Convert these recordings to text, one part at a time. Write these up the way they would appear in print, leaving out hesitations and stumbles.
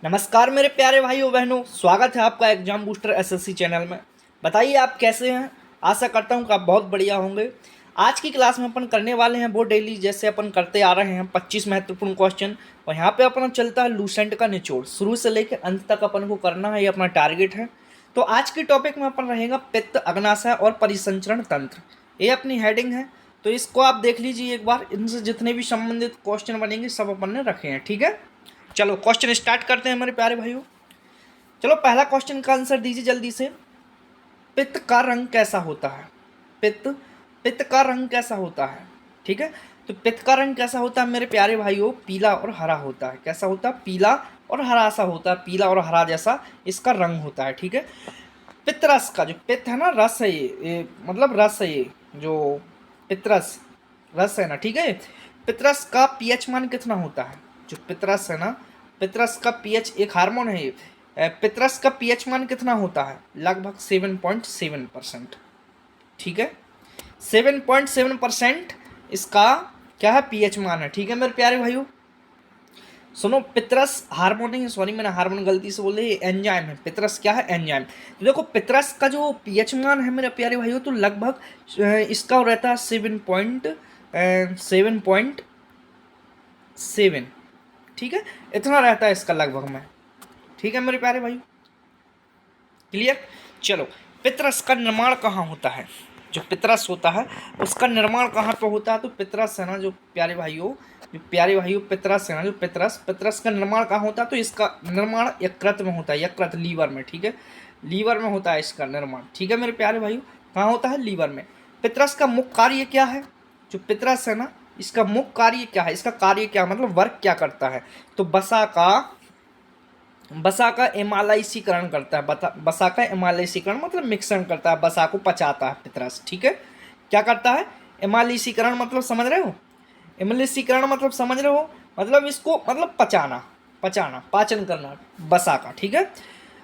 नमस्कार मेरे प्यारे भाइयों बहनों, स्वागत है आपका एग्जाम बूस्टर एसएससी चैनल में। बताइए आप कैसे हैं। आशा करता हूं कि आप बहुत बढ़िया होंगे। आज की क्लास में अपन करने वाले हैं वो डेली जैसे अपन करते आ रहे हैं 25 महत्वपूर्ण क्वेश्चन, और यहाँ पे अपना चलता है लूसेंट का निचोड़, शुरू से लेकर अंत तक अपन को करना है, ये अपना टारगेट है। तो आज के टॉपिक में अपन रहेगा पित्त, अग्नाशय और परिसंचरण तंत्र, ये अपनी हेडिंग है। तो इसको आप देख लीजिए एक बार, इनसे जितने भी संबंधित क्वेश्चन बनेंगे सब अपन ने रखे हैं, ठीक है। चलो क्वेश्चन स्टार्ट करते हैं मेरे प्यारे भाइयों। चलो पहला क्वेश्चन का आंसर दीजिए जल्दी से। पित्त का रंग कैसा होता है? पित्त पित्त का रंग कैसा होता है? ठीक है, तो पित्त का रंग कैसा होता है मेरे प्यारे भाइयों? पीला और हरा होता है। कैसा होता है? पीला और हरा सा होता है, पीला और हरा जैसा इसका रंग होता है, ठीक है। पित्तरस का जो पित्त है ना, रस है ये मतलब रस है ये जो पित्तरस रस है ना, ठीक है। पित्तरस का पीएच मान कितना होता है? जो पित्तरस है ना, पित्तरस का पीएच एक हार्मोन है ये। पित्तरस का पीएच मान कितना होता है? लगभग 7.7%, ठीक है। 7.7% इसका क्या है? पीएच मान है, ठीक है मेरे प्यारे भाइयों। सुनो, पितरस हार्मोन नहीं है, सॉरी मैंने हार्मोन गलती से बोले, ये एंजाइम है। पितरस क्या है? एंजाइम। तो देखो पितरस का जो पीएच मान है मेरे प्यारे भाइयों, तो लगभग इसका रहता है 7.7, ठीक है। इतना रहता है इसका लगभग में, ठीक है मेरे प्यारे भाई। क्लियर। चलो, पितरस का निर्माण कहाँ होता है? जो पितरस होता है उसका निर्माण कहाँ पे होता है? तो पितरस है ना जो प्यारे भाइयों, पितरस है ना, जो पितरस का निर्माण कहाँ होता है? तो इसका निर्माण यकृत में होता है, यकृत लीवर में, ठीक है। लीवर में होता है इसका निर्माण, ठीक है मेरे प्यारे भाइयों। कहाँ होता है? लीवर में। पितरस का मुख्य कार्य क्या है? जो पितरस है ना, इसका मुख्य कार्य क्या है? इसका कार्य क्या मतलब वर्क क्या करता है? तो बसा का एमालाइसीकरण करता है। बसा का एमालाइसीकरण मतलब मिश्रण करता है, बसा को पचाता है पितरस, ठीक है। क्या करता है? एमालिसीकरण मतलब समझ रहे हो? एमालिसीकरण मतलब समझ रहे हो? मतलब इसको मतलब पचाना, पाचन करना बसा का, ठीक है।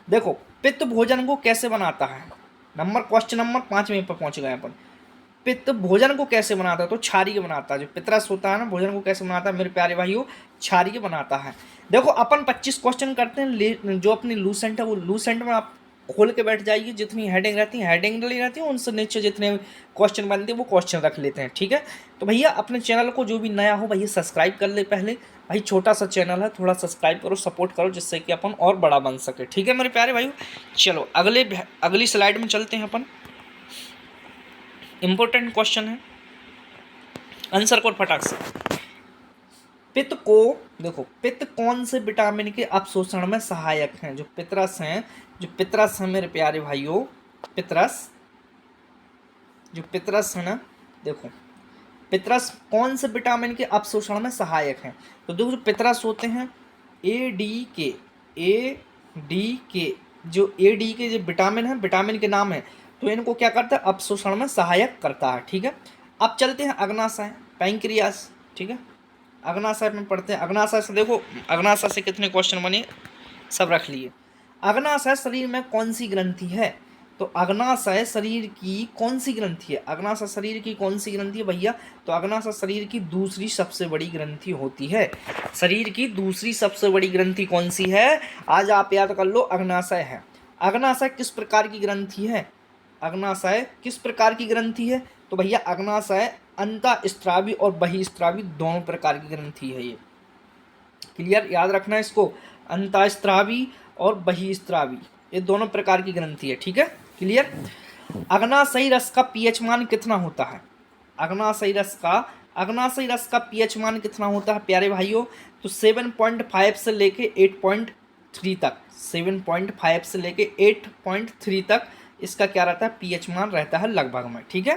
देखो, पित्त भोजन को कैसे बनाता है? क्वेश्चन नंबर 5 में पर पहुंच गए अपन। पित्त भोजन को कैसे बनाता है? तो क्षारीय बनाता है। जो पितरस होता है ना, भोजन को कैसे बनाता है मेरे प्यारे भाइयों? क्षारीय बनाता है। देखो अपन 25 क्वेश्चन करते हैं, जो अपनी लूसेंट है वो लूसेंट में आप खोल के बैठ जाइए। जितनी हेडिंग रहती है हेडिंग डली रहती है, उनसे नीचे जितने क्वेश्चन बनते हैं वो क्वेश्चन रख लेते हैं, ठीक है। तो भैया अपने चैनल को जो भी नया हो भैया सब्सक्राइब कर ले पहले। भाई छोटा सा चैनल है, थोड़ा सब्सक्राइब करो, सपोर्ट करो, जिससे कि अपन और बड़ा बन सके, ठीक है मेरे प्यारे भाइयों। चलो अगली स्लाइड में चलते हैं अपन। इंपॉर्टेंट क्वेश्चन है, आंसर को फटाक से। पित्त को देखो, पित्त कौन से विटामिन के अपशोषण में सहायक हैं? जो पितरस हैं, जो पितरस है मेरे प्यारे भाइयों, पितरस जो पितरस है ना, देखो पितरस कौन से विटामिन के अपशोषण में सहायक हैं? तो देखो जो पितरस होते हैं ए डी के जो जो विटामिन है, विटामिन के नाम है, तो इनको क्या करता है? अपशोषण में सहायक करता है, ठीक है। अब चलते हैं अग्नाशय, पैंक्रियास, ठीक है। अग्नाशय में पढ़ते हैं। अग्नाशय से देखो, अग्नाशय से कितने क्वेश्चन बने सब रख लिए। अग्नाशय शरीर में कौन सी ग्रंथि है? तो अग्नाशय शरीर की कौन सी ग्रंथि है? अग्नाशय शरीर की कौन सी ग्रंथि है भैया? तो अग्नाशय शरीर की दूसरी सबसे बड़ी ग्रंथि होती है। शरीर की दूसरी सबसे बड़ी ग्रंथि कौन सी है? आज आप याद कर लो, अग्नाशय है। अग्नाशय किस प्रकार की ग्रंथि है? अग्नाशय किस प्रकार की ग्रंथि है? तो भैया अग्नाशय अंतःस्रावी और बहिःस्रावी दोनों प्रकार की ग्रंथि है ये। क्लियर, याद रखना इसको। अंतःस्रावी और बहिःस्रावी ये दोनों प्रकार की ग्रंथि है, ठीक है। क्लियर। अग्नाशयी रस का पीएच मान कितना होता है? अग्नाशयी रस का पीएच मान कितना होता है प्यारे भाइयों? तो 7.5 से लेके 8.3 तक, 7.5 से लेके 8.3 तक इसका क्या रहता है? पीएच मान रहता है लगभग में, ठीक है।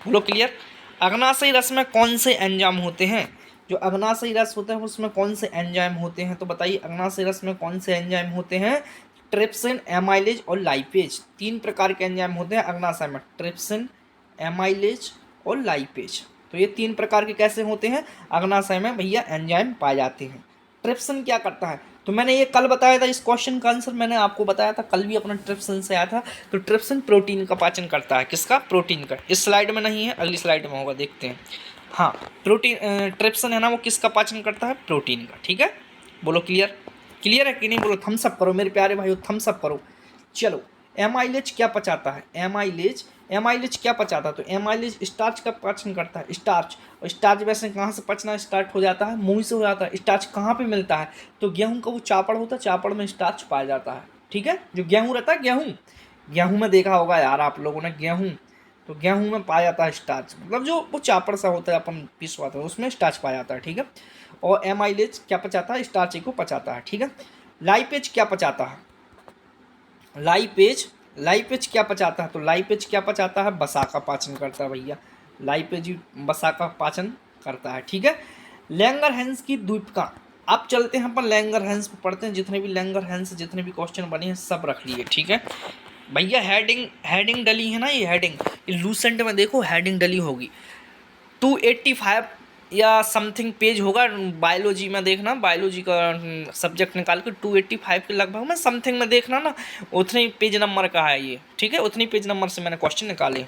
बोलो क्लियर। अग्नाशयी रस में कौन से एंजाइम होते हैं? जो अग्नाशयी रस होता है उसमें कौन से एंजाइम होते हैं? तो बताइए अग्नाशयी रस में कौन से एंजाइम होते हैं? ट्रिप्सिन, एमाइलेज और लाइपेज, 3 प्रकार के एंजाइम होते हैं अग्नाशय में। ट्रिप्सिन, एमाइलेज और लाइपेज, तो ये 3 प्रकार के कैसे होते हैं? अग्नाशय में भैया एंजाइम पाए जाते हैं। ट्रिप्सिन क्या करता है? तो मैंने ये कल बताया था, इस क्वेश्चन का आंसर मैंने आपको बताया था, कल भी अपना ट्रिप्सिन से आया था। तो ट्रिप्सिन प्रोटीन का पाचन करता है। किसका? प्रोटीन का। इस स्लाइड में नहीं है, अगली स्लाइड में होगा, देखते हैं। हाँ, प्रोटीन ट्रिप्सिन है ना, वो किसका पाचन करता है? प्रोटीन का, ठीक है। बोलो क्लियर। क्लियर है कि नहीं? बोलो थम्स अप करो मेरे प्यारे भाइयों, थम्स अप करो। चलो, एमाइलेज क्या पचाता है? एमाइलेज क्या पचाता है? तो एमाइलेज स्टार्च का पाचन करता है, स्टार्च। और स्टार्च वैसे कहाँ से पचना स्टार्ट हो जाता है? मुंह से हो जाता है। स्टार्च कहाँ पे मिलता है? तो गेहूं का वो चापड़ होता है, चापड़ में स्टार्च पाया जाता है। ठीक है, जो गेहूं रहता है, गेहूं में देखा होगा यार आप लोगों ने गेहूं, तो गेहूं में पाया जाता है स्टार्च, मतलब जो वो चापड़ सा होता है अपन पिसवाते हैं उसमें स्टार्च पाया जाता है। ठीक है, और एमाइलेज क्या पचाता है? स्टार्च को पचाता है। ठीक है, लाइपेज क्या पचाता है? लाइपेज क्या पचाता है? तो लाइपेज क्या पचाता है? वसा का पाचन करता है भैया। लाइपेज वसा का पाचन करता है। ठीक है, लैंगरहैंस की द्वीपिका। अब चलते हैं अपन लैंगरहैंस पे पढ़ते हैं, जितने भी लैंगरहैंस जितने भी क्वेश्चन बने हैं सब रख लिए। ठीक है भैया, हेडिंग डली है ना, ये हेडिंग लूसेंट में देखो हेडिंग डली होगी। 285 या समथिंग पेज होगा, बायोलॉजी में देखना, बायोलॉजी का सब्जेक्ट निकाल के 285 के लगभग में समथिंग में देखना ना, उतने पेज नंबर का है ये। ठीक है, उतनी पेज नंबर से मैंने क्वेश्चन निकाले।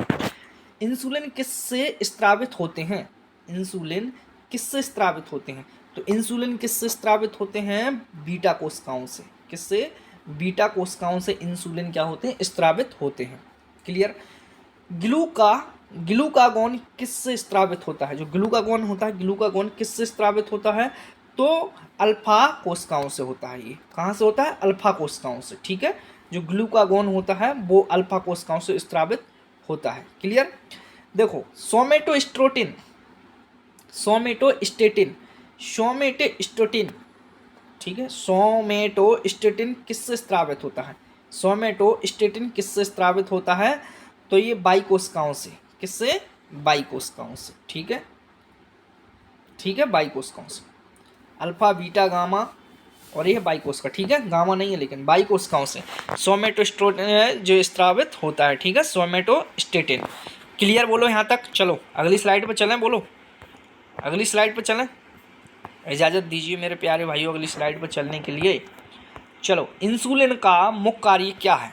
इंसुलिन किससे स्त्रावित होते हैं? इंसुलिन किससे स्त्रावित होते हैं? तो इंसुलिन किससे स्त्रावित होते हैं? बीटा कोशिकाओं से। किससे? बीटा कोशिकाओं से इंसुलिन क्या होते हैं? स्त्रावित होते हैं। क्लियर? ग्लूकागॉन किससे स्त्रावित होता है? जो ग्लूकागॉन होता है, ग्लूकागॉन किससे स्त्रावित होता है? तो अल्फा कोशिकाओं से होता है। ये कहाँ से होता है? अल्फा कोशिकाओं से। ठीक है, जो ग्लूकागॉन होता है वो अल्फा कोशिकाओं से स्त्रावित होता है। क्लियर? देखो, सोमेटोस्टेटिन, ठीक है, सोमेटोस्टेटिन किससे स्त्रावित होता है? सोमेटोस्टेटिन किससे स्त्रावित होता है? तो ये बाई कोशिकाओं से। किससे? बाई कोशिकाओं से। ठीक है, बाई कोशिकाओं से। अल्फा बीटा गामा, और ये बाई कोशिका। ठीक है, गामा नहीं है लेकिन बाई कोशिकाओं से सोमेटोस्टेटिन जो स्त्रावित होता है। ठीक है, सोमेटोस्टेटिन। क्लियर? बोलो यहाँ तक। चलो अगली स्लाइड पर चलें। बोलो अगली स्लाइड पर चलें, इजाज़त दीजिए मेरे प्यारे भाइयों अगली स्लाइड पर चलने के लिए। चलो, इंसुलिन का मुख्य कार्य क्या है?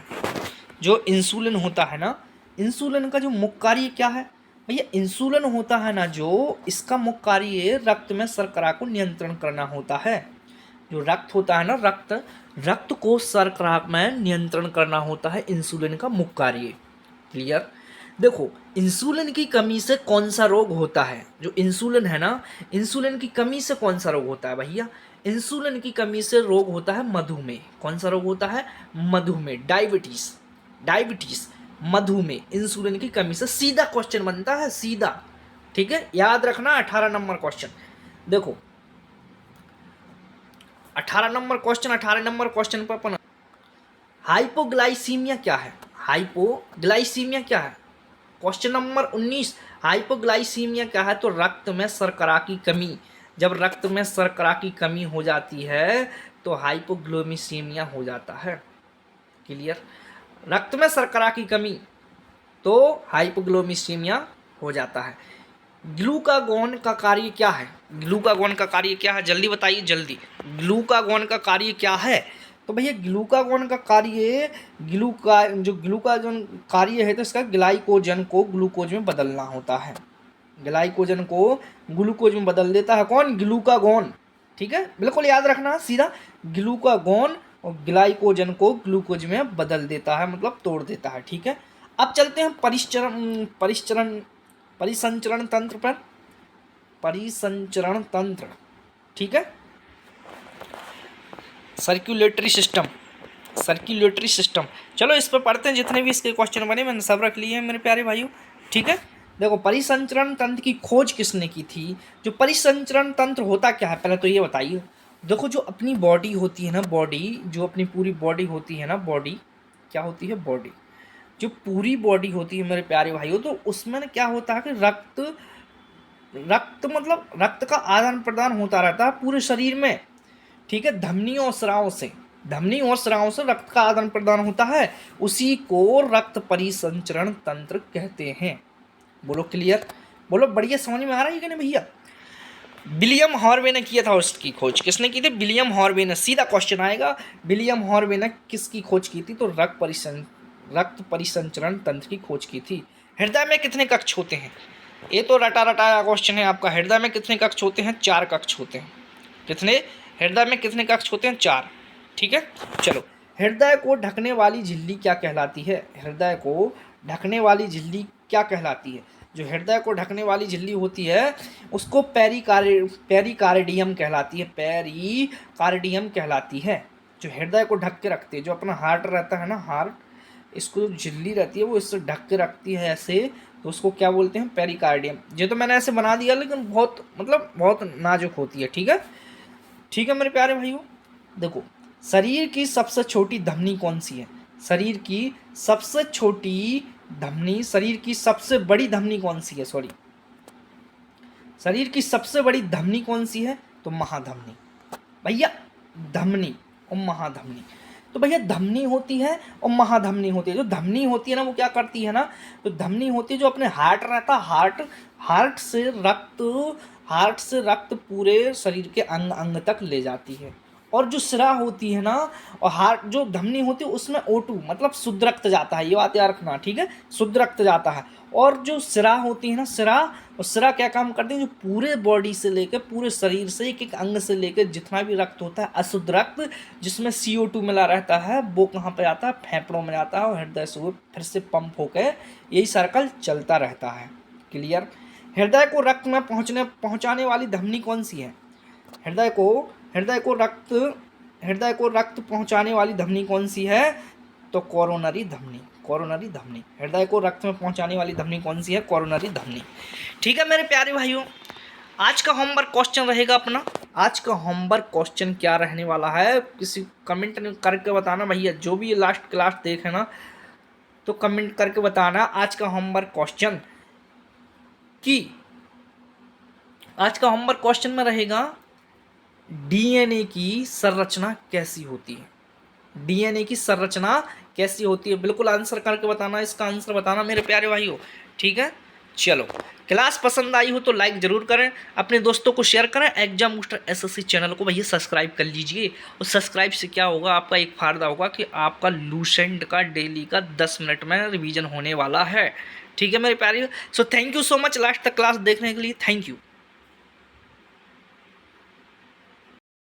जो इंसुलिन होता है ना, इंसुलिन का जो मुख्य कार्य क्या है भैया? इंसुलिन होता है ना जो, इसका मुख्य कार्य रक्त में शर्करा को नियंत्रण करना होता है। जो रक्त होता है ना, रक्त को शर्करा में नियंत्रण करना होता है इंसुलिन का मुख्य कार्य। क्लियर? देखो, इंसुलिन की कमी से कौन सा रोग होता है? जो इंसुलिन है ना, इंसुलिन की कमी से कौन सा रोग होता है भैया? इंसुलिन की कमी से रोग होता है मधुमेह। कौन सा रोग होता है? मधुमेह, डायबिटीज, मधुमेह। इंसुलिन की कमी से सीधा क्वेश्चन बनता है, सीधा। ठीक है, याद रखना 18 नंबर क्वेश्चन। देखो 18 नंबर क्वेश्चन पर अपन हाइपोग्लाइसीमिया क्या है? हाइपोग्लाइसीमिया क्या है? क्वेश्चन नंबर 19, हाइपोग्लाइसीमिया क्या है? तो रक्त में शर्करा की कमी। जब रक्त में शर्करा की कमी हो जाती है तो हाइपोग्लाइसीमिया हो जाता है। क्लियर? रक्त में शर्करा की कमी तो हाइपोग्लाइसीमिया हो जाता है। ग्लूकागॉन का कार्य क्या है? ग्लूकागॉन का कार्य क्या है? जल्दी बताइए, जल्दी। ग्लूकागॉन का कार्य क्या है? तो भैया ग्लूकागॉन का कार्य, जो ग्लूकागॉन कार्य है तो इसका ग्लाइकोजन को ग्लूकोज में बदलना होता है। ग्लाइकोजन को ग्लूकोज में बदल देता है कौन? ग्लूकागॉन। ठीक है, बिल्कुल याद रखना, सीधा ग्लूकागॉन और ग्लाइकोजन को ग्लूकोज में बदल देता है, मतलब तोड़ देता है। ठीक है, अब चलते हैं परिसंचरण तंत्र पर। परिसंचरण तंत्र, ठीक है, सर्कुलेटरी सिस्टम। चलो इस पर पढ़ते हैं, जितने भी इसके क्वेश्चन बने मैंने सब रख लिए हैं मेरे प्यारे भाइयों। ठीक है, देखो परिसंचरण तंत्र की खोज किसने की थी? जो परिसंचरण तंत्र होता क्या है पहले तो ये बताइए। देखो, जो अपनी बॉडी होती है ना, जो अपनी पूरी बॉडी होती है ना, बॉडी क्या होती है? बॉडी, जो पूरी बॉडी होती है मेरे प्यारे भाइयों, तो उसमें क्या होता है कि रक्त मतलब रक्त का आदान प्रदान होता रहता है पूरे शरीर में। ठीक है, धमनियों और स्रावों से रक्त का आदान प्रदान होता है, उसी को रक्त परिसंचरण तंत्र कहते हैं। बोलो क्लियर? बोलो बढ़िया, समझ में आ रहा है कि नहीं भैया? विलियम हॉर्वे ने किया था उसकी खोज। किसने की थी? विलियम हॉर्वे ने। सीधा क्वेश्चन आएगा, विलियम हॉर्वे ने किसकी खोज की थी? तो रक्त परिसंचरण तंत्र की खोज की थी। हृदय में कितने कक्ष होते हैं? ये तो रटा रटाया क्वेश्चन है आपका। हृदय में कितने कक्ष होते हैं? 4 कक्ष होते हैं। कितने? हृदय में कितने कक्ष होते हैं? 4। ठीक है। चलो, हृदय को ढकने वाली झिल्ली क्या कहलाती है? हृदय को ढकने वाली झिल्ली क्या कहलाती है? जो हृदय को ढकने वाली झिल्ली होती है उसको पेरिकार्डियम कहलाती है। पेरिकार्डियम कहलाती है। जो हृदय को ढक के रखती है, जो अपना हार्ट रहता है ना, हार्ट, इसको जो झिल्ली रहती है वो इससे ढक के रखती है ऐसे, तो उसको क्या बोलते हैं? पेरिकार्डियम। ये तो मैंने ऐसे बना दिया, लेकिन बहुत मतलब बहुत नाजुक होती है। ठीक है, ठीक है मेरे प्यारे भाइयों। देखो, शरीर की सबसे छोटी धमनी कौन सी है? शरीर की सबसे छोटी धमनी, शरीर की सबसे बड़ी धमनी कौन सी है? सॉरी, शरीर की सबसे बड़ी धमनी कौन सी है? तो महाधमनी भैया, धमनी और महाधमनी। तो भैया धमनी होती है और महाधमनी होती है। जो धमनी होती है ना वो क्या करती है ना, तो धमनी होती है जो अपने हार्ट रहता है, हार्ट से रक्त पूरे शरीर के अंग अंग तक ले जाती है। और जो सिरा होती है ना, और हार्ट जो धमनी होती है उसमें O2 मतलब शुद्ध रक्त जाता है। ये बात याद रखना, ठीक है, शुद्ध रक्त जाता है। और जो सिरा होती है ना, सिरा क्या काम करती है? जो पूरे बॉडी से लेकर, पूरे शरीर से, एक एक अंग से लेकर जितना भी रक्त होता है, अशुद्ध रक्त जिसमें CO2 मिला रहता है, वो कहाँ पे जाता है? फेफड़ों में जाता है, और हृदय से वो फिर से पंप होकर यही सर्कल चलता रहता है। क्लियर? हृदय को रक्त में पहुंचाने वाली धमनी कौन सी है? हृदय को रक्त पहुंचाने वाली धमनी कौन सी है? तो कोरोनरी धमनी। हृदय को रक्त में पहुंचाने वाली धमनी कौन सी है? कोरोनरी धमनी। ठीक है मेरे प्यारे भाइयों, आज का होमवर्क क्वेश्चन रहेगा अपना। आज का होमवर्क क्वेश्चन क्या रहने वाला है, किसी कमेंट करके बताना भैया। जो भी लास्ट क्लास देखे ना, तो कमेंट करके बताना आज का होमवर्क क्वेश्चन आज का होमवर्क क्वेश्चन में रहेगा DNA की संरचना कैसी होती है? DNA की संरचना कैसी होती है? बिल्कुल आंसर करके बताना, इसका आंसर बताना मेरे प्यारे भाइयों। ठीक है, चलो, क्लास पसंद आई हो तो लाइक जरूर करें, अपने दोस्तों को शेयर करें। एग्जाम बूस्टर SSC चैनल को भैया सब्सक्राइब कर लीजिए। और सब्सक्राइब से क्या होगा, आपका एक फ़ायदा होगा कि आपका लूसेंट का डेली का 10 मिनट में रिवीजन होने वाला है। ठीक है मेरे प्यारे। So thank you so much last तक क्लास देखने के लिए। Thank you.